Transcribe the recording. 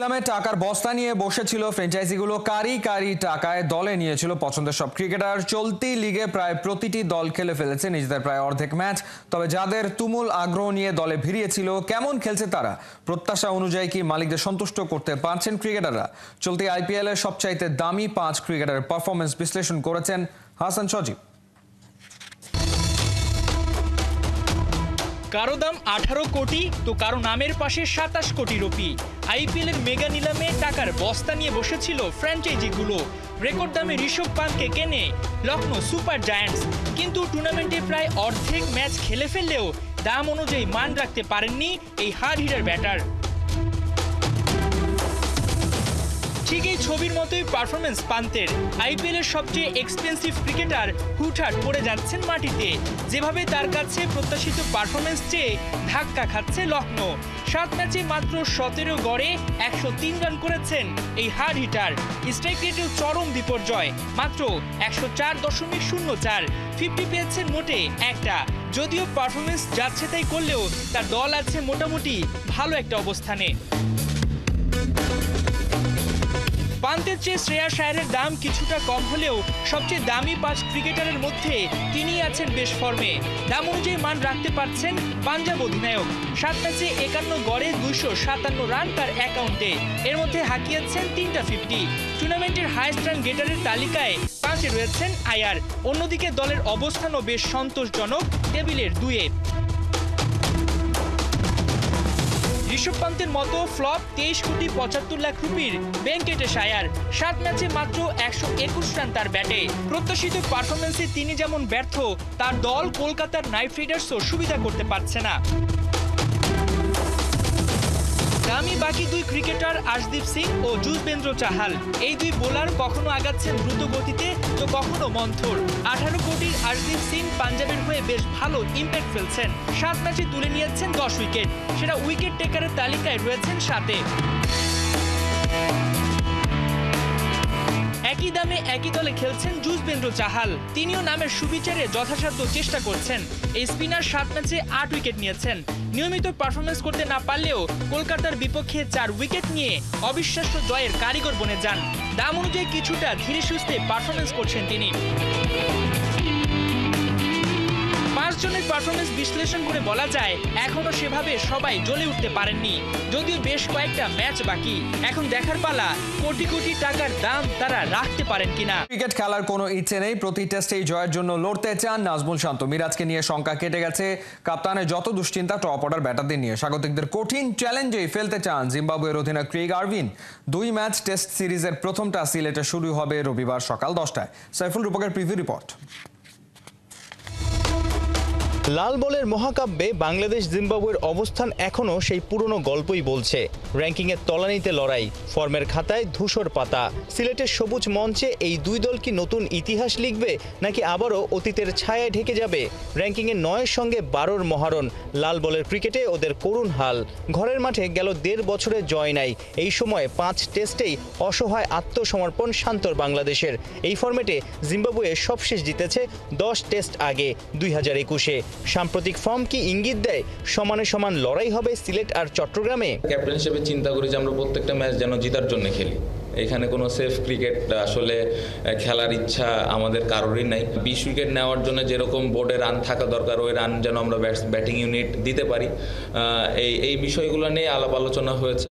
নামে টাকার বস্তা নিয়ে বসেছিল ফ্র্যাঞ্চাইজিগুলো, কারি কারি টাকায় দলে নিয়েছিল পছন্দের সব ক্রিকেটার। চলতি লিগে প্রায় প্রতিটি দল খেলে ফেলেছে নিজেদের প্রায় অর্ধেক ম্যাচ। তবে যাদের তুমুল আগ্রহ নিয়ে দলে ভিড়িয়েছিল, কেমন খেলছে তারা, প্রত্যাশা অনুযায়ী কি মালিকদের সন্তুষ্ট করতে পারছেন ক্রিকেটাররা? চলতি আইপিএল এর সবচাইতে দামি 5 ক্রিকেটারের পারফরমেন্স বিশ্লেষণ করেছেন হাসান সজীব। কারো দাম 18 কোটি তো কারো নামের পাশে 27 কোটি রুপি। আইপিএল এর মেগা নিলামে টাকার বস্তা নিয়ে বসেছিল ফ্র্যাঞ্চাইজিগুলো। রেকর্ড দামে ঋষভ পান্তকে কেনে লখনৌ সুপার জায়ান্টস, কিন্তু টুর্নামেন্টে প্রায় অর্ধেক ম্যাচ খেলে ফেললেও দাম অনুযায়ী মান রাখতে পারেননি এই হার্ড হিটার ব্যাটার। ঠিক এই ছবির মতোই পারফরমেন্স পান্তের। আইপিএল এর সবচেয়ে এক্সপেন্সিভ ক্রিকেটার হুটহাট পড়ে যাচ্ছেন মাটিতে। যেভাবে তার কাছে প্রত্যাশিত পারফরমেন্স চেয়ে ধাক্কা খাচ্ছে লখনৌ। 7 ম্যাচে মাত্র 17 গড়ে 103 রান করেছেন এই হার্ড হিটার। স্ট্রাইক রেটেও চরম বিপর্যয়, মাত্র 104.04। 50 পেয়েছেন মোটে একটা। যদিও পারফরমেন্স যাচ্ছে তাই করলেও তার দল আছে মোটামুটি ভালো একটা অবস্থানে। পান্তের চেয়ে শ্রেয়াস আয়ারের দাম কিছুটা কম হলেও সবচেয়ে দামি 5 ক্রিকেটারের মধ্যে তিনিই আছেন বেশ ফর্মে। দাম অনুযায়ী মান রাখতে পারছেন পাঞ্জাব অধিনায়ক। 7 ম্যাচে 51 গড়ে 257 রান তার অ্যাকাউন্টে। এর মধ্যে হাঁকিয়েছেন 3টা 50। টুর্নামেন্টের হাইয়েস্ট রান গেটারের তালিকায় 5-এ রয়েছেন আয়ার। অন্যদিকে দলের অবস্থানও বেশ সন্তোষজনক, টেবিলের 2-এ। ঋষভ পান্তের মতো ফ্লপ 23 কোটি 75 লাখ রুপির ভেঙ্কটেশ আয়ার। 7 ম্যাচে মাত্র 121 রান তার ব্যাটে। প্রত্যাশিত পারফরমেন্সে তিনি যেমন ব্যর্থ, তার দল কলকাতার নাইট রাইডার্সও সুবিধা করতে পারছে না। দামি বাকি 2 ক্রিকেটার আশদীপ সিং ও যুজবেন্দ্র চাহাল। এই 2 বোলার কখনো আগাচ্ছেন দ্রুত গতিতে তো কখনো মন্থর। 18 কোটির আশদীপ সিং পাঞ্জাবের হয়ে বেশ ভালো ইম্প্যাক্ট ফেলছেন। 7 ম্যাচে তুলে নিয়েছেন 10 উইকেট। সেটা উইকেট টেকারের তালিকায় রয়েছেন 7-এ। একই দামে একই দলে খেলছেন যুজবেন্দ্র চাহাল। তিনিও নামের সুবিচারে যথাসাধ্য চেষ্টা করছেন। এই স্পিনার 7 ম্যাচে 8 উইকেট নিয়েছেন। নিয়মিত পারফরমেন্স করতে না পারলেও কলকাতার বিপক্ষে 4 উইকেট নিয়ে অবিশ্বাস্য জয়ের কারিগর বনে যান। দাম অনুযায়ী কিছুটা ধীরে সুস্থে পারফরমেন্স করছেন তিনি। 5 জনের পারফরমেন্স বিশ্লেষণ করে বলা যায় এখনো সেভাবে সবাই জ্বলে উঠতে পারেননি। যদিও বেশ কয়েকটা ম্যাচ বাকি। এখন দেখার পালা কোটি কোটি টাকার দাম তারা রাখতে পারেন কিনা। ক্রিকেট খেলার কোনো ইচ্ছে নেই, প্রতি টেস্টেই জয়ের জন্য লড়তে চান নাজমুল শান্ত। মিরাজকে নিয়ে শঙ্কা কেটে গেছে, কাপ্তানের যত দুশ্চিন্তা টপ অর্ডার ব্যাটারদের নিয়ে। স্বাগতিকদের কঠিন চ্যালেঞ্জেই ফেলতে চান জিম্বাবুয়ের অধিনায়ক ক্রেইগ আরভিন। 2 ম্যাচ টেস্ট সিরিজের প্রথমটা সিলেটে শুরু হবে রবিবার সকাল 10টায়। সাইফুল রূপকের প্রিভিউ রিপোর্ট। লাল বলের মহাকাব্যে বাংলাদেশ জিম্বাবুয়ের অবস্থান এখনও সেই পুরনো গল্পই বলছে। র্যাঙ্কিংয়ের তলানিতে লড়াই, ফর্মের খাতায় ধূসর পাতা। সিলেটের সবুজ মঞ্চে এই 2 দল কি নতুন ইতিহাস লিখবে, নাকি আবারও অতীতের ছায়ায় ঢেকে যাবে? র্যাঙ্কিংয়ে 9-এর সঙ্গে 12-র মহারণ। লাল বলের ক্রিকেটে ওদের করুণ হাল। ঘরের মাঠে গেল 1.5 বছরে জয় নাই। এই সময় 5 টেস্টেই অসহায় আত্মসমর্পণ শান্তর বাংলাদেশের। এই ফর্মেটে জিম্বাবুয়ে সবশেষ জিতেছে 10 টেস্ট আগে 2021-এ। সাম্প্রতিক ফর্ম কি ইঙ্গিত দেয় সমানে সমান লড়াই হবে সিলেট আর চট্টগ্রামে? ক্যাপ্টেন হিসেবে চিন্তা করি যে আমরা প্রত্যেকটা ম্যাচ যেন জেতার জন্য খেলি। এখানে কোনো সেফ ক্রিকেট আসলে খেলার ইচ্ছা আমাদের কারোরই নাই। 20 উইকেট নেওয়ার জন্য যেরকম বোর্ডে রান থাকা দরকার, ওই রান যেন আমরা ব্যাটিং ইউনিট দিতে পারি, এই বিষয়গুলো নিয়ে আলাপ আলোচনা হয়েছে।